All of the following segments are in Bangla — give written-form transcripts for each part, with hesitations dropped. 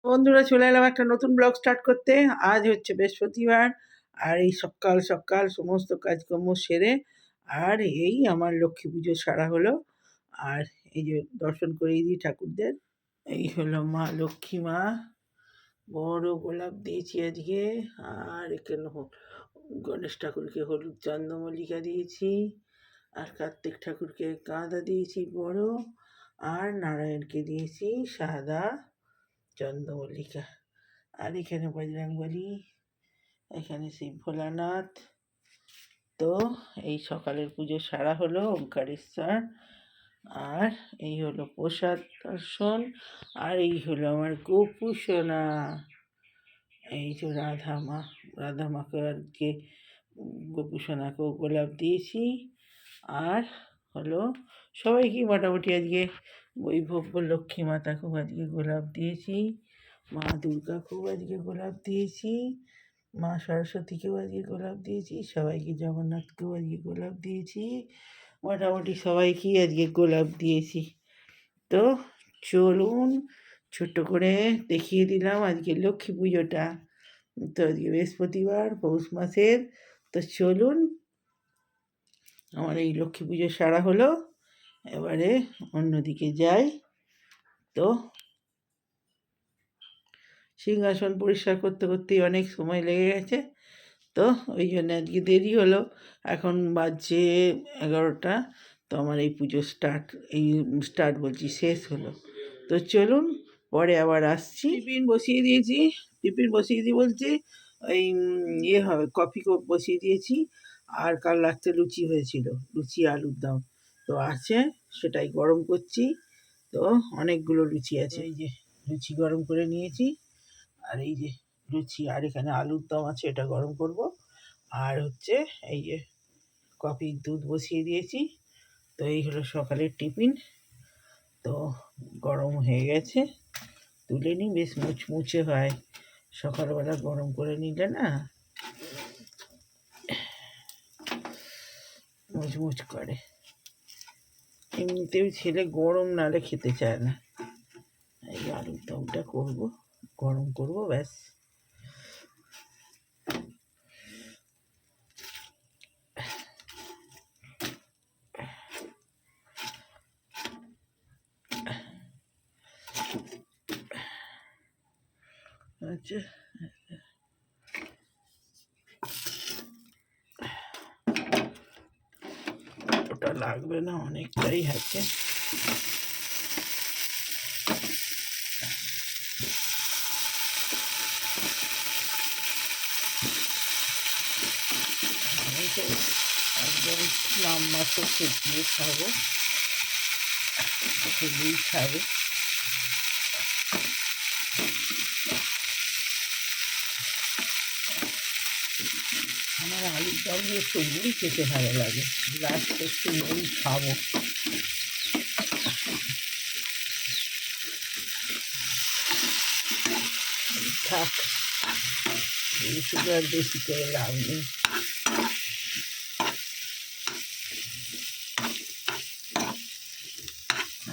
বন্ধুরা, চলে এলাম একটা নতুন ব্লগ স্টার্ট করতে। আজ হচ্ছে বৃহস্পতিবার, আর এই সকাল সকাল সমস্ত কাজকর্ম সেরে আর এই আমার লক্ষ্মী পুজো সারা হলো। আর এই যে দর্শন করিয়ে দিই ঠাকুরদের। এই হলো মা লক্ষ্মী মা, বড় গোলাপ দিয়েছি আজকে। আর এখানে গণেশ ঠাকুরকে হলুদ চন্দ্রমল্লিকা দিয়েছি, আর কার্তিক ঠাকুরকে গাঁদা দিয়েছি বড়, আর নারায়ণকে দিয়েছি সাদা চন্দ্রমল্লিকা। আর এখানে বজরংবলী, এখানে শিব ভোলানাথ। তো এই সকালের পুজো সারা হলো ওঙ্কারেশ্বর। আর এই হলো প্রসাদ দর্শন। আর এই হলো আমার গোপু সোনা, এই যে রাধা মাকে আজকে গোপু সোনাকেও গোলাপ দিয়েছি। আর হলো সবাইকে মোটামুটি আজকে বৈভব্য লক্ষ্মী মাতাকেও আজকে গোলাপ দিয়েছি, মা দুর্গাকেও আজকে গোলাপ দিয়েছি, মা সরস্বতীকেও আজকে গোলাপ দিয়েছি, সবাইকে জগন্নাথকেও আজকে গোলাপ দিয়েছি, মোটামুটি সবাইকেই আজকে গোলাপ দিয়েছি। তো চলুন ছোট্ট করে দেখিয়ে দিলাম আজকে লক্ষ্মী পুজোটা। তো আজকে বৃহস্পতিবার, পৌষ মাসের। তো চলুন, আমার এই লক্ষ্মী পুজো সারা হলো, এবারে অন্যদিকে যাই। তো সিংহাসন পরিষ্কার করতে করতেই অনেক সময় লেগে গেছে, তো ওই জন্য আজকে দেরি হলো। এখন বাজছে 11টা। তো আমার এই পুজো স্টার্ট বলছি শেষ হলো। তো চলুন পরে আবার আসছি। টিফিন বসিয়ে দিয়েছি, বলছি ওই হবে কফি বসিয়ে দিয়েছি। আর কাল রাত্রে লুচি হয়েছিল, লুচি আলুর দম তো আছে, সেটাই গরম করছি। তো অনেকগুলো লুচি আছে, এই যে লুচি গরম করে নিয়েছি। আর এই যে লুচি, আর এখানে আলুর দম আছে, এটা গরম করব। আর হচ্ছে এই যে কফির দুধ বসিয়ে দিয়েছি। তো এই হলো সকালের টিফিন। তো গরম হয়ে গেছে, তুলে নিই, বেশ মুচমুচে হয় সকালবেলা গরম করে নিলে না, মুচমুচ করে। এমনিতেও ছেলে গরম নালে খেতে চায় না। এই আলুর দমটা করবো, গরম করবো, ব্যাস। আচ্ছা, ওটা লাগবে না, অনেকটাই আছে। একদম নাম মাত্র দিয়ে খাবো, খেলেই খাবে। আমার আলুর দম দিয়ে একটু মুড়ি খেতে ভালো লাগে, লাস্টে একটু মুড়ি খাবো। থাক, সুগার বেশি করে লাভ নেই।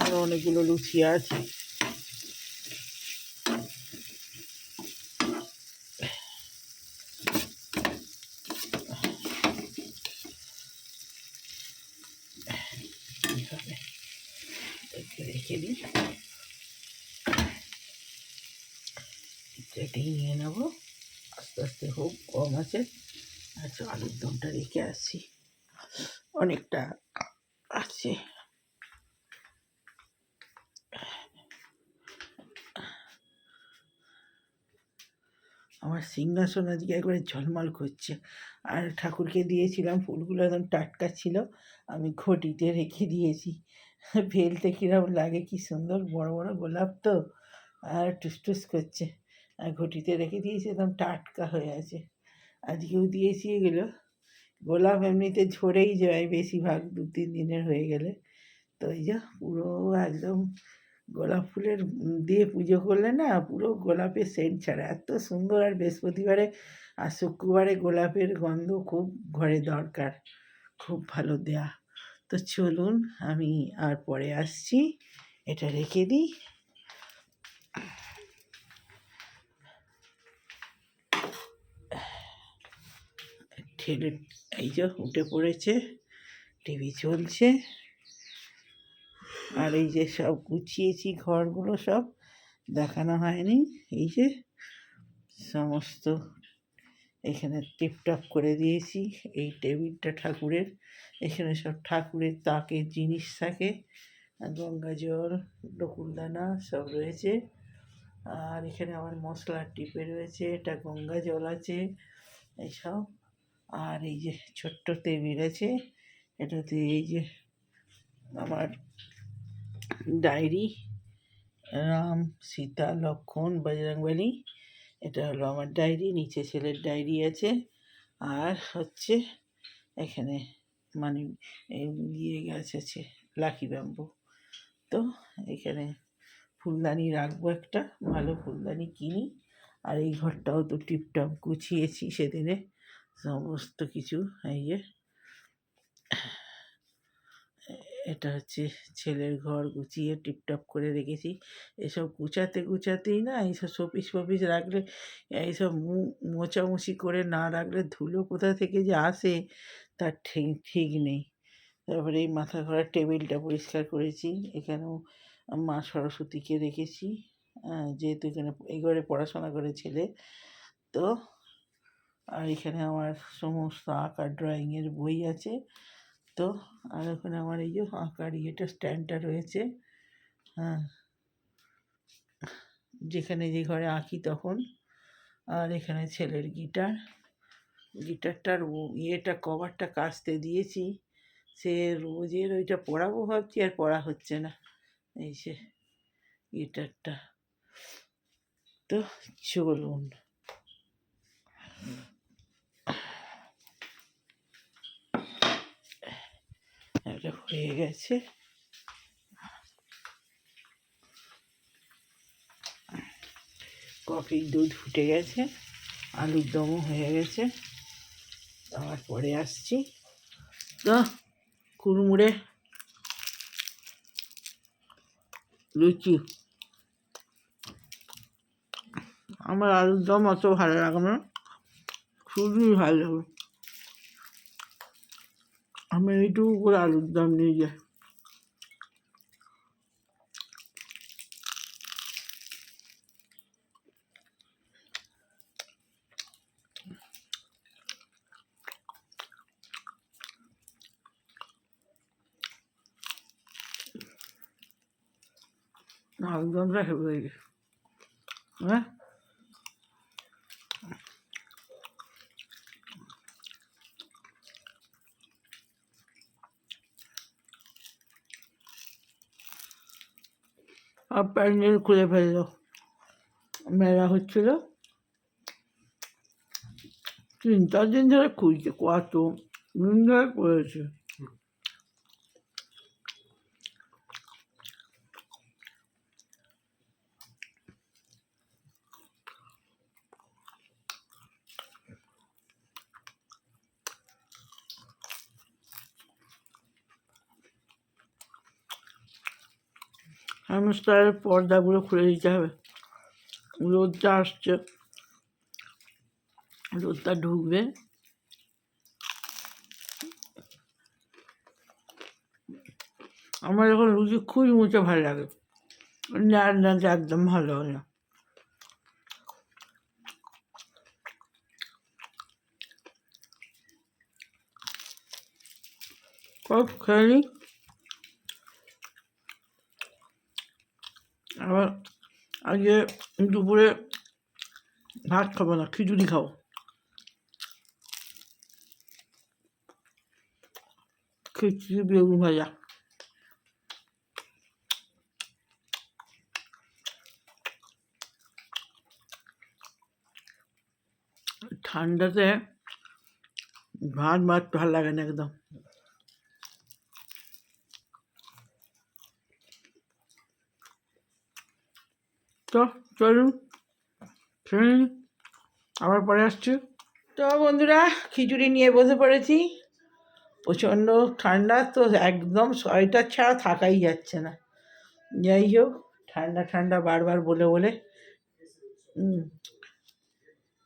আরো অনেকগুলো লুচি আছে। রেখে দিই, এটাই নিয়ে নেবো, আস্তে আস্তে হোক, কম আছে। আচ্ছা, আলুর দমটা রেখে আসছি, অনেকটা আছে। আমার সিংহাসন আজকে একবারে ঝলমল করছে। আর ঠাকুরকে দিয়েছিলাম ফুলগুলো একদম টাটকা ছিল, আমি ঘটিতে রেখে দিয়েছি। ফেলতে কীরকম লাগে, কি সুন্দর বড় বড় গোলাপ, তো আর টুসটুস করছে। আর ঘটিতে রেখে দিয়েছি, একদম টাটকা হয়ে আছে। আজকেও দিয়েছি এগুলো। গোলাপ এমনিতে ঝরেই যায় বেশিরভাগ, 2-3 দিনের হয়ে গেলে। তো এই যে পুরো একদম গোলাপ ফুলের দিয়ে পুজো করলে না, পুরো গোলাপের সেন্ট ছাড়ে, এত সুন্দর। আর বৃহস্পতিবারে আর শুক্রবারে গোলাপের গন্ধ খুব ঘরে দরকার, খুব ভালো দেয়া। তো চলুন, আমি আর পরে আসছি, এটা রেখে দিই। ছেলে এই যে উঠে পড়েছে, টিভি চলছে। আর এই যে সব গুছিয়েছি ঘরগুলো, সব দেখানো হয়নি। এই যে সমস্ত এখানে টিপটপ করে দিয়েছি। এই টেবিলটা ঠাকুরের, এখানে সব ঠাকুরের তাকের জিনিস থাকে, গঙ্গা জল, নকুলদানা সব রয়েছে। আর এখানে আমার মশলার টিপে রয়েছে, এটা গঙ্গা জল আছে এইসব। আর এই যে ছোট্ট টেবিল আছে, এটাতে এই যে আমার ডায়েরি, রাম সীতা লক্ষ্মণ বজরংবলী, এটা হলো আমার ডায়েরি। নিচে ছেলের ডায়েরি আছে। আর হচ্ছে এখানে মানে ইয়ে গাছ আছে, লাকি ব্যাম্বু। তো এখানে ফুলদানি রাখবো, একটা ভালো ফুলদানি কিনি। আর এই ঘরটাও তো টিপটপ গুছিয়েছি সেদিনে সমস্ত কিছু। এই যে এটা হচ্ছে ছেলের ঘর, গুছিয়ে টিপটপ করে রেখেছি। এসব গুছাতে গুছাতেই না, এইসব শোপিস ফোপিস রাখলে, এইসব মোছামুছি করে না রাখলে ধুলো কোথা থেকে যে আসে তার ঠিক ঠিক নেই। তারপরে এই মাথা ঘোরার টেবিলটা পরিষ্কার করেছি। এখানেও মা সরস্বতীকে রেখেছি, যেহেতু এখানে এই ঘরে পড়াশোনা করে ছেলে। তো আর এখানে আমার সমস্ত আঁকার ড্রয়িংয়ের বই আছে। তো আর ওখানে আমার এই যে আঁকার ইয়েটা স্ট্যান্ডটা রয়েছে, হ্যাঁ, যেখানে যে ঘরে আঁকি তখন। আর এখানে ছেলের গিটার, গিটারটার ইয়েটা কভারটা কাচতে দিয়েছি, সে রোজের ওইটা পড়াবো ভাবছি, আর পড়া হচ্ছে না। এই সে গিটারটা। তো চলুন, এটা হয়ে গেছে। কফির দুধ ফুটে গেছে, আলুর দমও হয়ে গেছে। আবার পরে আসছি। তো কুড়মুড়ে লুচি, আমার আলুর দম অত ভালো লাগে না, খুবই ভালো লাগে। আমি এইটুকু করে আলুর দম নিয়ে যাই। আলুর দমটা হেবে হয়ে গেছে, হ্যাঁ। আর প্যান্ডেল খুলে ফেললো, মেলা হচ্ছিল 3-4 দিন ধরে খুলছে, কত দিন ধরে করেছে। হেমস্টারের পর্দাগুলো খুলে দিতে হবে, রোদটা আসছে, রোদটা ঢুকবে। আমার এখন লুচি খুবই মুছে ভালো লাগে, না না একদম ভালো হয় না। সব খেয়ে নিই, আবার আজকে দুপুরে ভাত খাবো না, খিচুড়ি খাবো। খিচুড়ি বেগুন ভাজা। ঠান্ডাতে ভাত ভাত ভালো লাগে না একদম। তো চলুন খেয়ে নিই, আবার পরে আসছি। তো বন্ধুরা, খিচুড়ি নিয়ে বসে পড়েছি। প্রচণ্ড ঠান্ডা, তো একদম সোয়েটার ছাড়া থাকাই যাচ্ছে না। যাই হোক, ঠান্ডা ঠান্ডা বারবার বলে বলে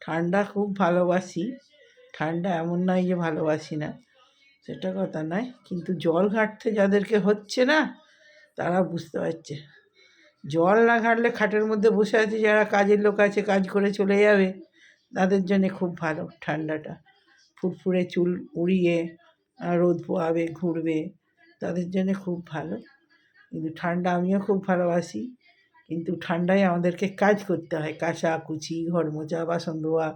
ঠান্ডা খুব ভালোবাসি, ঠান্ডা এমন নয় যে ভালোবাসি না, সেটা কথা নয়, কিন্তু জল ঘাঁটতে যাদেরকে হচ্ছে না তারা বুঝতে পারছে। জল না ঘাঁটলে খাটের মধ্যে বসে আছে যারা, কাজের লোক আছে, কাজ করে চলে যাবে, তাদের জন্যে খুব ভালো ঠান্ডাটা। ফুরফুরে চুল উড়িয়ে রোদ পোয়াবে, ঘুরবে, তাদের জন্যে খুব ভালো। কিন্তু ঠান্ডা আমিও খুব ভালোবাসি, কিন্তু ঠান্ডায় আমাদেরকে কাজ করতে হয়, কাচাকুচি, ঘর মোছা, বাসন ধোয়া,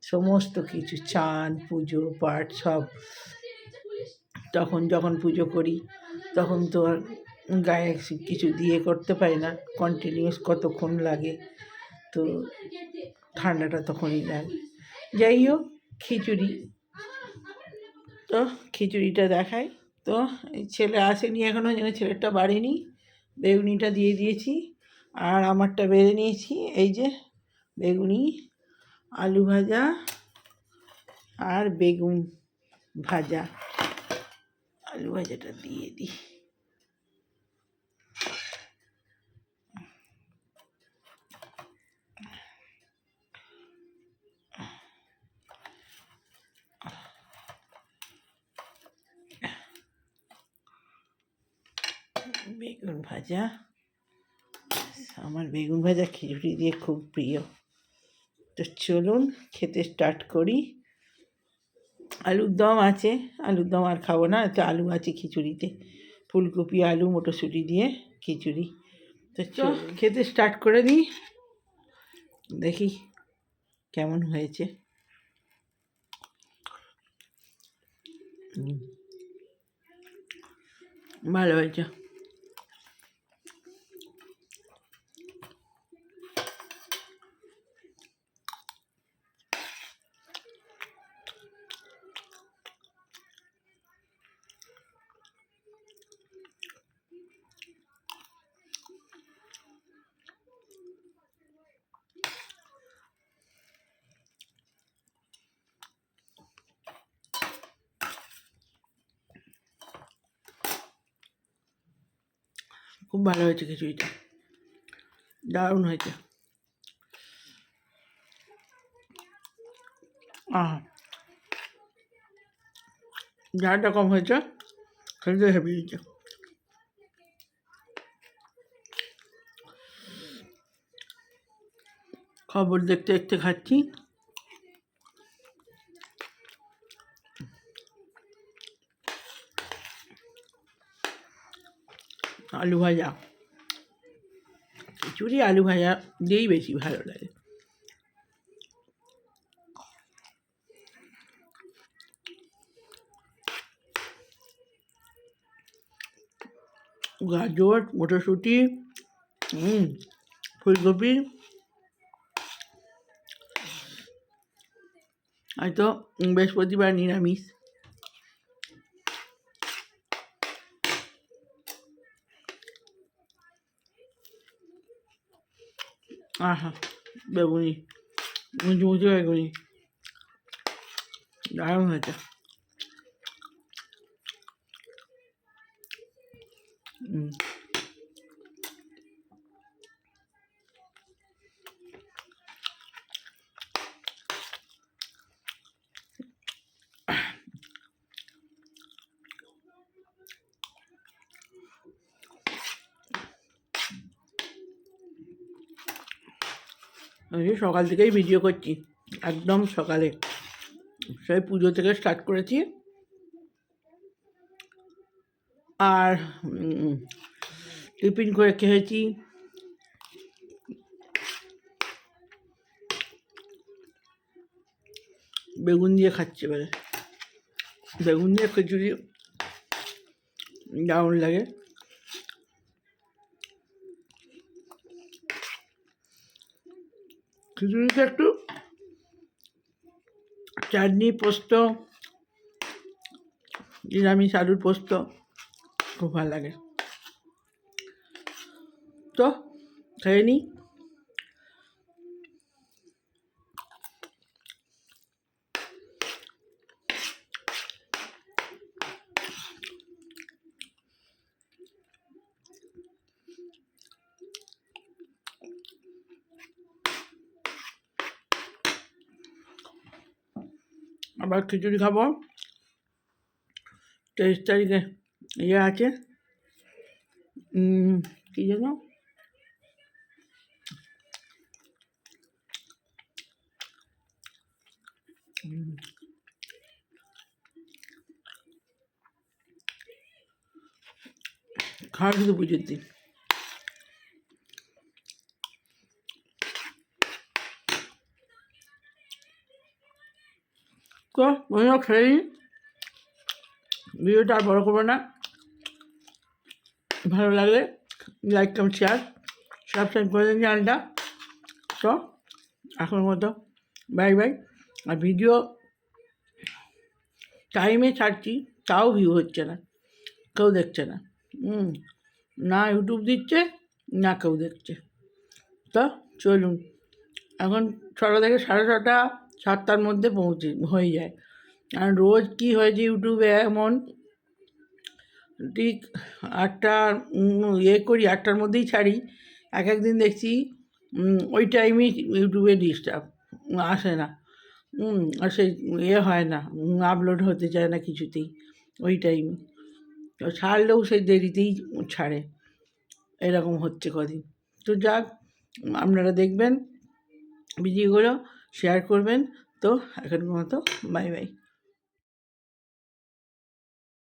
সমস্ত কিছু, চান, পুজো পাঠ সব। তখন যখন পুজো করি তখন তো আর গায়ে কিছু দিয়ে করতে পারি না, কন্টিনিউয়াস কতক্ষণ লাগে, তো ঠান্ডাটা তখনই লাগে। যাই হোক, খিচুড়ি, তো খিচুড়িটা দেখাই। তো এই ছেলে আসেনি এখনও, যেন ছেলেরটা বাড়েনি, বেগুনিটা দিয়ে দিয়েছি আর আমারটা বেড়ে নিয়েছি। এই যে বেগুনি, আলু ভাজা আর বেগুন ভাজা। আলু ভাজাটা দিয়ে দিই। বেগুন ভাজা, আমার বেগুন ভাজা খিচুড়ি দিয়ে খুব প্রিয়। তো চলুন খেতে স্টার্ট করি। আলুর দম আছে, আলুর দম আর খাবো না, তো আলু আছে খিচুড়িতে, ফুলকপি আলু মটরশুঁটি দিয়ে খিচুড়ি। তো খেতে স্টার্ট করে দিই, দেখি কেমন হয়েছে। ভালো হয়েছে। খুব ভালো হয়েছে খিচুড়িটা, দারুণ হয়েছে। ঝালটা কম হয়েছে, খেতে হেভি হয়েছে। খবর দেখতে দেখতে খাচ্ছি। আলু ভাজা, খিচুড়ি আলু ভাজা দিয়েই বেশি ভালো লাগে। গাজর, মটরশুঁটি, ফুলকপি, হয়তো বৃহস্পতিবার নিরামিষ। আহা, বেগুনি, মুচমুচে বেগুনি, দারুণ হয়েছে। আমি সকাল থেকেই ভিডিও করছি, একদম সকালে, সেই পুজো থেকে স্টার্ট করেছি। আর টিফিন করে খেয়েছি বেগুন দিয়ে, খাচ্ছি এবারে বেগুন দিয়ে খিচুড়ি দারুণ লাগে। খিচুড়িতে একটু চাটনি, পোস্ত, নিরামিষ আলুর পোস্ত খুব ভালো লাগে। তো খেয়ে নিই। আবার খিচুড়ি খাবো। 23 তারিখে ইয়ে আছে, কী যেন সরস্বতী পুজোর দিন। তো বন্ধুরা খেয়ে নিই, ভিডিওটা আর বড় করবো না। ভালো লাগলে লাইক কমেন্ট শেয়ার সাবস্ক্রাইব করে দিন চ্যানেলটা। তো এখন মতো বাই বাই। আর ভিডিও টাইমে ছাড়ছি, তাও ভিউ হচ্ছে না, কেউ দেখছে না। না ইউটিউব দিচ্ছে, না কেউ দেখছে। তো চলুন, এখন 6টা থেকে 6:30, 7টার মধ্যে হয়ে যায়। আর রোজ কী হয়েছে ইউটিউবে এমন, ঠিক 8টা করি, 8টার মধ্যেই ছাড়ি। এক দিন দেখছি ওই টাইমেই ইউটিউবে ডিস্টার্ব, আসে না, আর সেই হয় না, আপলোড হতে চায় না কিছুতেই ওই টাইমে। তো ছাড়লেও সেই দেরিতেই ছাড়ে, এরকম হচ্ছে কদিন। তো যাক, আপনারা দেখবেন ভিডিওগুলো, শেয়ার করবেন। তো এখনকার মতো বাই বাই।